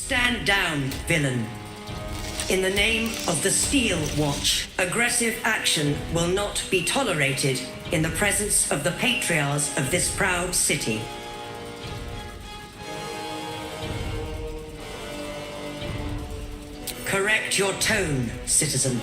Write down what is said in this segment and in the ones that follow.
Stand down, villain. In the name of the Steel Watch, aggressive action will not be tolerated in the presence of the patriarchs of this proud city. Correct your tone, citizen.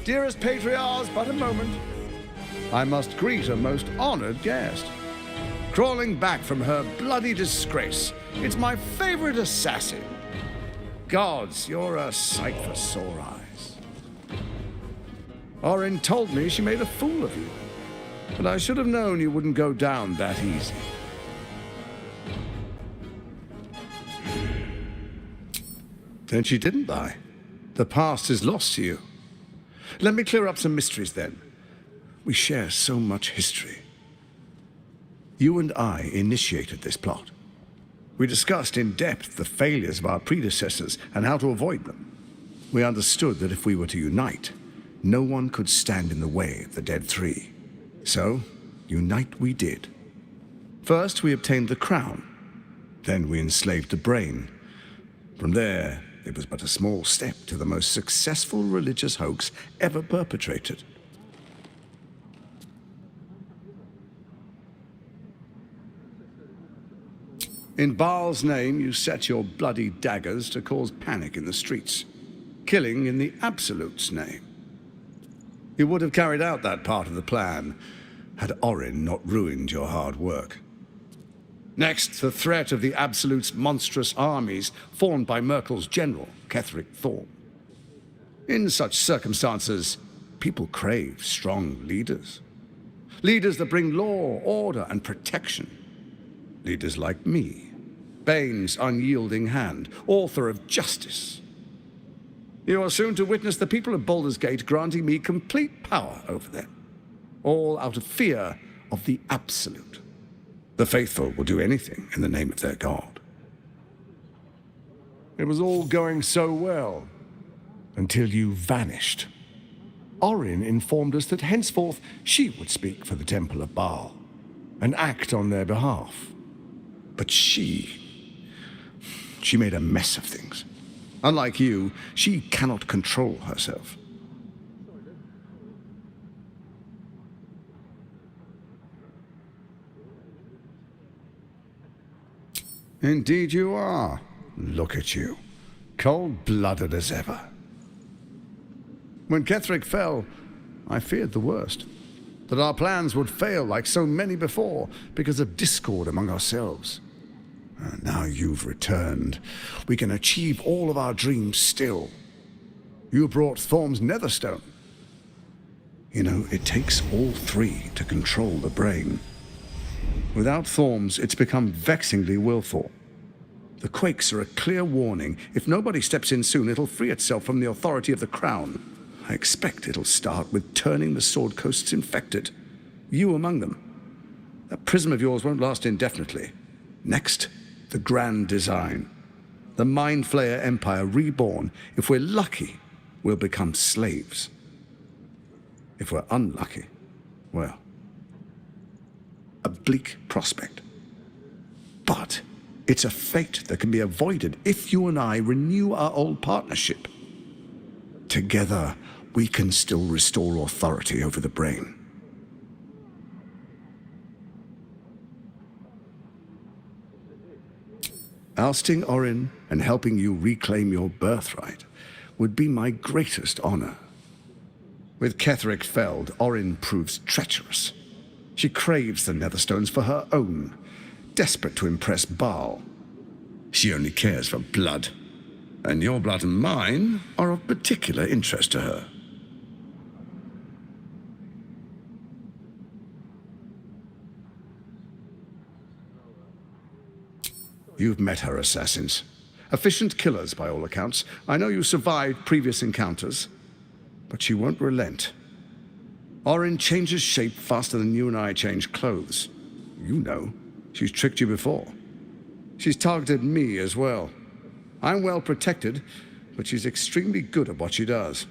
Dearest patriarchs, but a moment. I must greet a most honored guest. Crawling back from her bloody disgrace, it's my favorite assassin. Gods, you're a sight for sore eyes. Orin told me she made a fool of you, but I should have known you wouldn't go down that easy. Then she didn't lie. The past is lost to you. Let me clear up some mysteries then. We share so much history. You and I initiated this plot. We discussed in depth the failures of our predecessors and how to avoid them. We understood that if we were to unite, no one could stand in the way of the Dead Three. So, unite we did. First, we obtained the crown. Then we enslaved the brain. From there, it was but a small step to the most successful religious hoax ever perpetrated. In Baal's name, you set your bloody daggers to cause panic in the streets, killing in the Absolute's name. You would have carried out that part of the plan had Orin not ruined your hard work. Next, the threat of the Absolute's monstrous armies formed by Merkel's general, Ketheric Thorm. In such circumstances, people crave strong leaders. Leaders that bring law, order, and protection. Leaders like me, Bane's unyielding hand, author of justice. You are soon to witness the people of Baldur's Gate granting me complete power over them, all out of fear of the Absolute. The faithful will do anything in the name of their god. It was all going so well, until you vanished. Orin informed us that henceforth she would speak for the Temple of Baal, and act on their behalf. But she made a mess of things. Unlike you, she cannot control herself. Indeed you are. Look at you. Cold-blooded as ever. When Ketheric fell, I feared the worst. That our plans would fail like so many before because of discord among ourselves. And now you've returned. We can achieve all of our dreams still. You brought Thorm's Netherstone. You know, it takes all three to control the brain. Without Thorm's, it's become vexingly willful. The quakes are a clear warning. If nobody steps in soon, it'll free itself from the authority of the Crown. I expect it'll start with turning the Sword Coasts infected. You among them. That prism of yours won't last indefinitely. Next, the grand design. The Mind Flayer Empire reborn. If we're lucky, we'll become slaves. If we're unlucky, well, a bleak prospect. But it's a fate that can be avoided if you and I renew our old partnership. Together, we can still restore authority over the brain. Ousting Orin and helping you reclaim your birthright would be my greatest honor. With Ketheric felled, Orin proves treacherous. She craves the Netherstones for her own, desperate to impress Baal. She only cares for blood, and your blood and mine are of particular interest to her. You've met her assassins. Efficient killers, by all accounts. I know you survived previous encounters, but she won't relent. Orin changes shape faster than you and I change clothes. You know, she's tricked you before. She's targeted me as well. I'm well protected, but she's extremely good at what she does.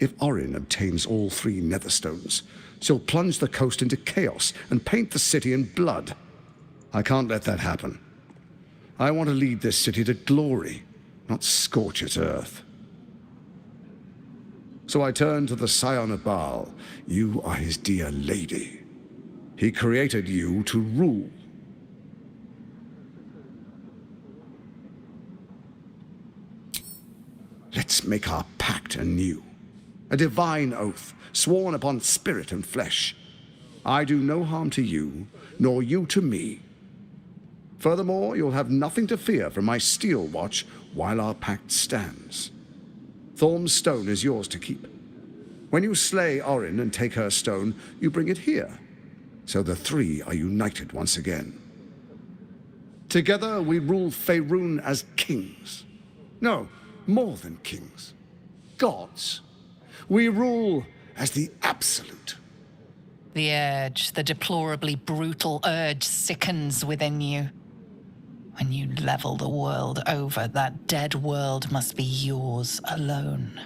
If Orin obtains all three Netherstones, she'll plunge the coast into chaos and paint the city in blood. I can't let that happen. I want to lead this city to glory, not scorch its earth. So I turn to the Scion of Baal. You are his dear lady. He created you to rule. Let's make our pact anew. A divine oath, sworn upon spirit and flesh. I do no harm to you, nor you to me. Furthermore, you'll have nothing to fear from my steel watch while our pact stands. Thorm's stone is yours to keep. When you slay Orin and take her stone, you bring it here. So the three are united once again. Together we rule Faerun as kings. No, more than kings. Gods. We rule as the absolute. The urge, the deplorably brutal urge sickens within you. When you level the world over, that dead world must be yours alone.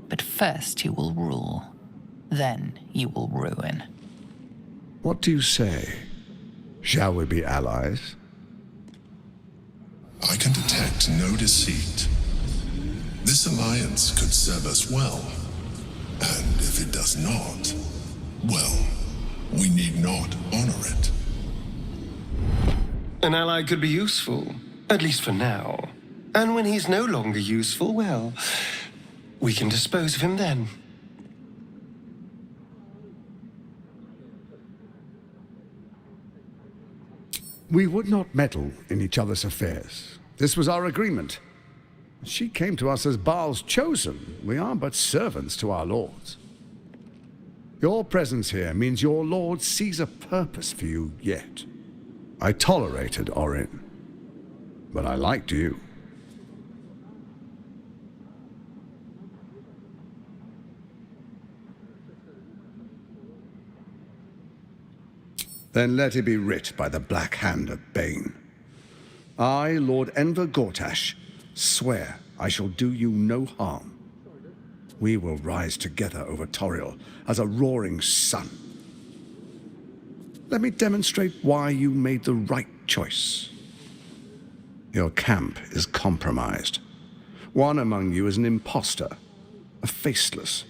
But first you will rule. Then you will ruin. What do you say? Shall we be allies? I can detect no deceit. This alliance could serve us well. And if it does not, well, we need not honor it. An ally could be useful, at least for now. And when he's no longer useful, well, we can dispose of him then. We would not meddle in each other's affairs. This was our agreement. She came to us as Baal's chosen. We are but servants to our lords. Your presence here means your lord sees a purpose for you yet. I tolerated Orin, but I liked you. Then let it be writ by the black hand of Bane. I, Lord Enver Gortash, swear I shall do you no harm. We will rise together over Toriel as a roaring sun. Let me demonstrate why you made the right choice. Your camp is compromised. One among you is an imposter, a faceless.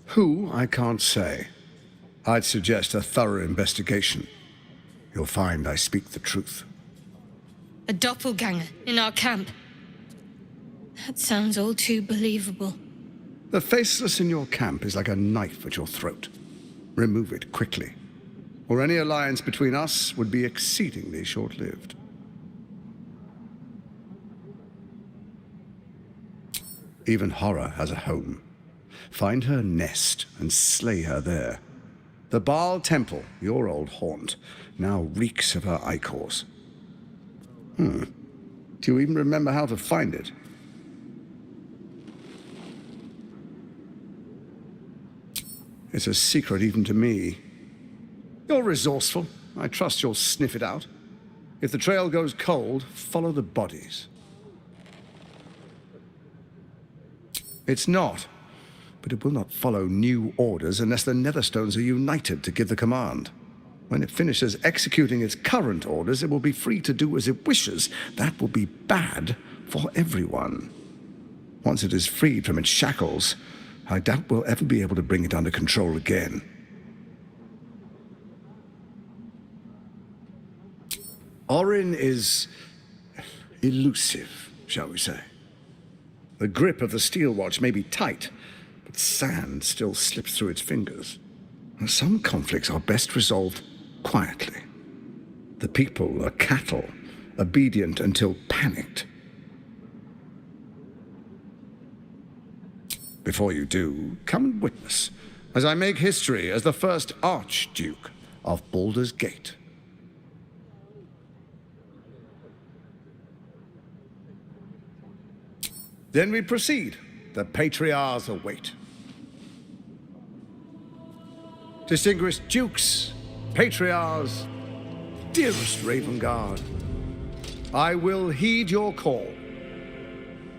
Who, I can't say. I'd suggest a thorough investigation. You'll find I speak the truth. A doppelganger in our camp. That sounds all too believable. The faceless in your camp is like a knife at your throat. Remove it quickly, or any alliance between us would be exceedingly short-lived. Even horror has a home. Find her nest and slay her there. The Baal Temple, your old haunt, now reeks of her ichors. Do you even remember how to find it? It's a secret even to me. You're resourceful. I trust you'll sniff it out. If the trail goes cold, follow the bodies. It's not, but it will not follow new orders unless the Netherstones are united to give the command. When it finishes executing its current orders, it will be free to do as it wishes. That will be bad for everyone. Once it is freed from its shackles, I doubt we'll ever be able to bring it under control again. Orin is elusive, shall we say. The grip of the steel watch may be tight, but sand still slips through its fingers. And some conflicts are best resolved quietly. The people are cattle, obedient until panicked. Before you do, come and witness, as I make history as the first Archduke of Baldur's Gate. Then we proceed. The Patriarchs await. Distinguished Dukes, Patriarchs, dearest Raven Guard, I will heed your call.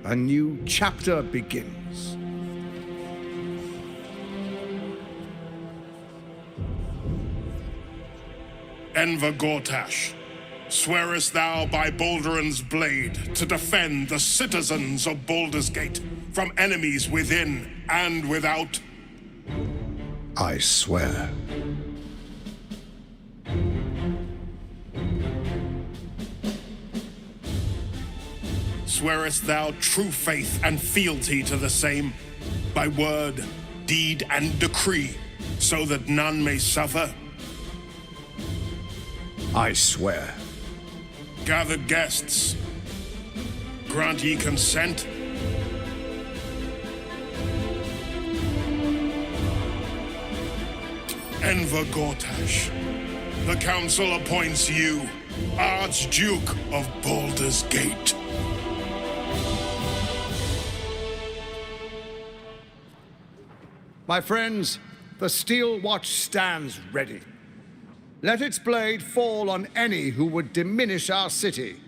A new chapter begins. Enver Gortash, Swearest thou by Balduran's blade to defend the citizens of Baldur's Gate from enemies within and without? I swear. Swearest thou true faith and fealty to the same, by word, deed, and decree, so that none may suffer? I swear. Gathered guests, grant ye consent? Enver Gortash, the council appoints you Archduke of Baldur's Gate. My friends, the Steel Watch stands ready. Let its blade fall on any who would diminish our city.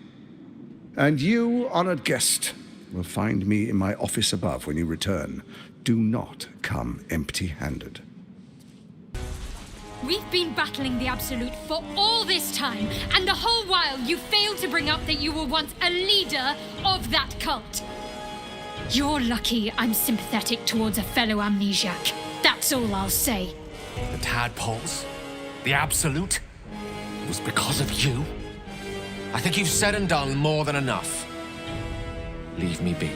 And you, honored guest, will find me in my office above when you return. Do not come empty-handed. We've been battling the Absolute for all this time, and the whole while you failed to bring up that you were once a leader of that cult. You're lucky I'm sympathetic towards a fellow amnesiac. That's all I'll say. The tadpoles? The Absolute? It was because of you? I think you've said and done more than enough. Leave me be.